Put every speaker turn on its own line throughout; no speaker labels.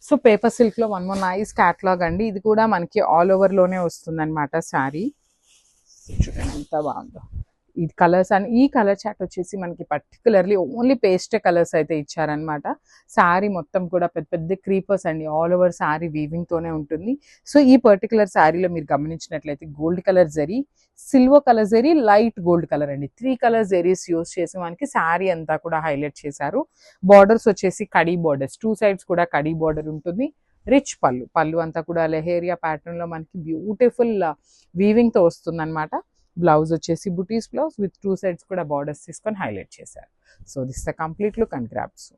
So paper silk లో one more nice catalogue అండి. ఇది కూడా మనకి ఆల్ ఓవర్ లోనే వస్తుంది అనమాట శారీ. చూడండి ఎంత బాగుందో ఈ కలర్స్. అండ్ ఈ కలర్ చార్ట్ వచ్చేసి మనకి పర్టికులర్లీ ఓన్లీ పేస్ట్ కలర్స్ అయితే ఇచ్చారనమాట. శారీ మొత్తం కూడా పెద్ద పెద్ద క్రీపర్స్ అండి. ఆల్ ఓవర్ శారీ వీవింగ్ తోనే ఉంటుంది. సో ఈ పర్టికులర్ శారీలో మీరు గమనించినట్లయితే gold colour zari, silver colour zari, light gold colour అండి, 3 కలర్ జరీస్ యూస్ చేసి మనకి శారీ అంతా కూడా హైలైట్ చేశారు. బార్డర్స్ వచ్చేసి కడీ బార్డర్స్, 2 సైడ్స్ కూడా కడీ బార్డర్ ఉంటుంది. రిచ్ పళ్ళు అంతా కూడా లెహేరియా ప్యాటర్న్ లో మనకి బ్యూటిఫుల్ వీవింగ్ తో వస్తుంది అనమాట. బ్లౌజ్ వచ్చేసి బుటీస్ బ్లౌజ్ విత్ 2 సైడ్స్ కూడా బార్డర్స్ తీసుకొని హైలైట్ చేశారు. So this the complete look and grasp.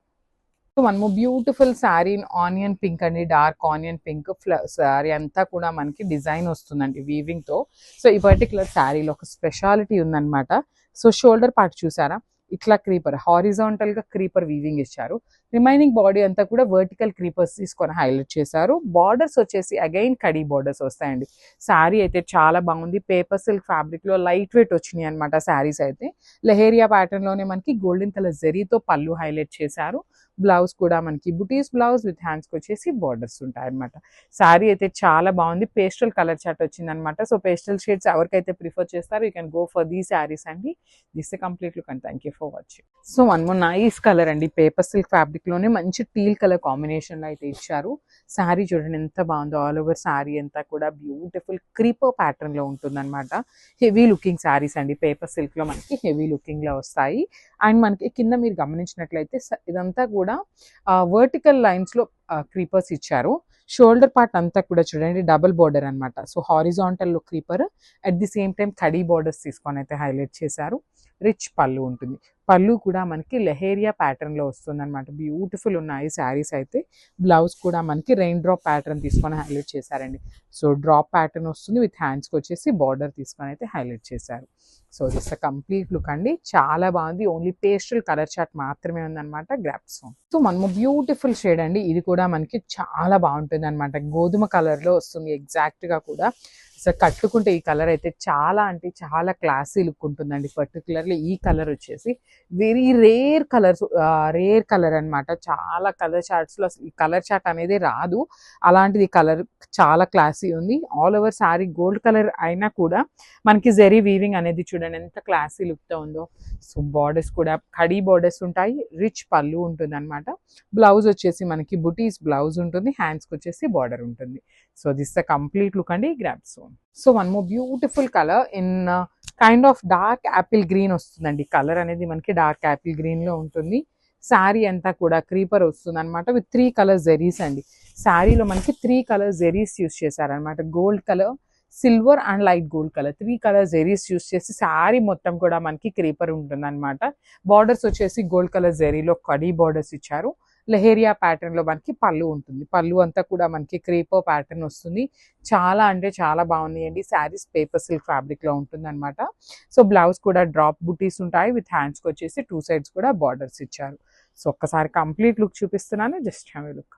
So one more beautiful sari in onion pink అండి, డార్క్ ఆనియన్ పింక్ శారీ అంతా కూడా మనకి డిజైన్ వస్తుందండి వీవింగ్ తో. సో ఈ పర్టికులర్ శారీలో ఒక స్పెషాలిటీ ఉందన్నమాట. సో షోల్డర్ పార్ట్ చూసారా, ఇట్లా క్రీపర్ హారిజాంటల్ గా క్రీపర్ వీవింగ్ ఇచ్చారు. రిమైనింగ్ బాడీ అంతా కూడా వర్టికల్ క్రీపర్స్ తీసుకొని హైలైట్ చేశారు. బార్డర్స్ వచ్చేసి అగైన్ కడీ బార్డర్స్ వస్తాయండి. శారీ అయితే చాలా బాగుంది. పేపర్ సిల్క్ ఫ్యాబ్రిక్ లో లైట్ వెయిట్ వచ్చినాయి అనమాట శారీస్ అయితే. లెహేరియా ప్యాటర్న్ లోనే మనకి గోల్డెన్ కలర్ జరీతో పళ్ళు హైలైట్ చేశారు. బ్లౌజ్ కూడా మనకి బుటీస్ బ్లౌజ్ విత్ హ్యాండ్స్కి వచ్చేసి బార్డర్స్ ఉంటాయి అనమాట. శారీ అయితే చాలా బాగుంది. పేస్టల్ కలర్ చార్ట్ వచ్చింది అనమాట. సో పేస్టల్ షేడ్స్ ఎవరికైతే ప్రిఫర్ చేస్తారో you can go for the saris అండి. This complete look and thank you for watching. So one more nice colour అండి. పేపర్ సిల్క్ ఫ్యాబ్రిక్ లోనే మంచి టీల్ కలర్ కాంబినేషన్ లో అయితే ఇచ్చారు. శారీ చూడండి ఎంత బాగుందో. ఆల్ ఓవర్ శారీ అంతా కూడా బ్యూటిఫుల్ క్రీపర్ ప్యాటర్న్ లో ఉంటుంది అనమాట. హెవీ లుకింగ్ శారీస్ అండి. పేపర్ సిల్క్ లో మనకి హెవీ లుకింగ్ లో వస్తాయి. అండ్ మనకి కింద మీరు గమనించినట్లయితే ఇదంతా కూడా వర్టికల్ లైన్స్ లో క్రీపర్స్ ఇచ్చారు. షోల్డర్ పార్ట్ అంతా కూడా చూడండి డబుల్ బార్డర్ అనమాట. సో హారిజాంటల్ లో creeper, at the same time khadi borders తీసుకొని అయితే హైలైట్ చేశారు. రిచ్ పళ్ళు ఉంటుంది. పళ్ళు కూడా మనకి లెహేరియా ప్యాటర్న్ లో వస్తుంది అనమాట. బ్యూటిఫుల్ ఉన్నాయి శారీస్ అయితే. బ్లౌజ్ కూడా మనకి రెయిన్ డ్రాప్ ప్యాటర్న్ తీసుకొని హైలైట్ చేశారండి. సో డ్రాప్ ప్యాటర్న్ వస్తుంది విత్ హ్యాండ్స్కి వచ్చేసి బార్డర్ తీసుకొని అయితే హైలైట్ చేశారు. సో దిస్ కంప్లీట్ లుక్ అండి. చాలా బాగుంది. ఓన్లీ పేస్టల్ కలర్ చార్ట్ మాత్రమే ఉందన్నమాట. గ్రాప్స్. సో మనము బ్యూటిఫుల్ షేడ్ అండి. ఇది కూడా మనకి చాలా బాగుంటుంది అనమాట. గోధుమ కలర్ లో వస్తుంది ఎగ్జాక్ట్ గా కూడా. సో కట్టుకుంటే ఈ కలర్ అయితే చాలా అంటే చాలా క్లాసీ లుక్ ఉంటుందండి. పర్టికులర్లీ ఈ కలర్ వచ్చేసి వెరీ రేర్ కలర్ అనమాట. చాలా కలర్ చార్ట్స్ లో ఈ కలర్ చార్ట్ అనేది రాదు. అలాంటిది కలర్ చాలా క్లాసీ ఉంది. All over sorry gold colour అయినా కూడా మనకి జెరీ వీవింగ్ అనేది చూడండి ఎంత క్లాసీ లుక్ తో ఉందో. సో బార్డర్స్ కూడా కడీ బార్డర్స్ ఉంటాయి. రిచ్ పళ్ళు ఉంటుంది అనమాట. బ్లౌజ్ వచ్చేసి మనకి బుటీస్ బ్లౌజ్ ఉంటుంది. హ్యాండ్స్కి వచ్చేసి బార్డర్ ఉంటుంది. So this the complete look అండి. Grapes. So one more beautiful colour in kind of dark apple green వస్తుందండి. కలర్ అనేది మనకి డార్క్ యాపిల్ గ్రీన్ లో ఉంటుంది. శారీ అంతా కూడా క్రీపర్ వస్తుంది అనమాట విత్ 3 కలర్ జెరీస్ అండి. శారీలో మనకి 3 కలర్ జెరీస్ యూస్ చేశారనమాట. Gold colour, silver and light gold colour 3 colour zaris use చేసి శారీ మొత్తం కూడా మనకి క్రీపర్ ఉంటుంది అనమాట. బార్డర్స్ వచ్చేసి గోల్డ్ కలర్ జెరీలో కడీ బార్డర్స్ ఇచ్చారు. లెహేరియా ప్యాటర్న్ లో మనకి పళ్ళు ఉంటుంది. పళ్ళు అంతా కూడా మనకి క్రీపర్ ప్యాటర్న్ వస్తుంది. చాలా అంటే చాలా బాగున్నాయండి. శారీస్ పేపర్ సిల్క్ ఫ్యాబ్రిక్ లో ఉంటుంది అనమాట. సో బ్లౌజ్ కూడా డ్రాప్ బుటీస్ ఉంటాయి విత్ హ్యాండ్స్కి వచ్చేసి 2 సైడ్స్ కూడా బార్డర్స్ ఇచ్చారు. సో ఒక్కసారి కంప్లీట్ లుక్ చూపిస్తున్నాను. Just have a look.